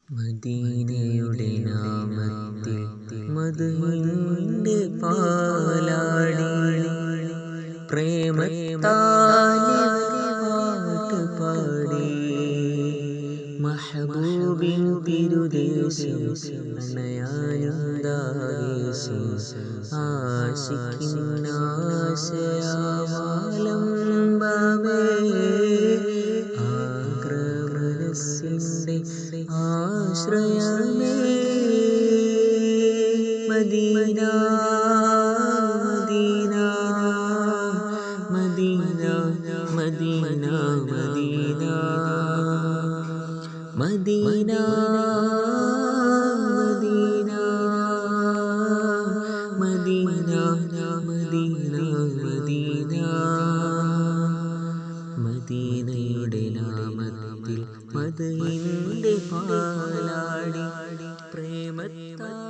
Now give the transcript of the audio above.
മദീനയുടെ നാമത്തിൽ മദീനയുടെ പാലാടി പ്രേമത്താലെ പാട്ട് പാടി മഹബൂബിൻ തിരുദേശം അണയാനുണ്ടാവേശം ആശിക്കിൻ ആശയാവാലം ബാവേ ആഗ്രമനസ്സിൻ്റെ ആശ്രയമേ Medina Medina Medina Medina Medina Medina Medina Medina Medina മദീനയുടെ നാമത്തിൽ മദീനയുടെ പാലാടി പ്രേമത്താൽ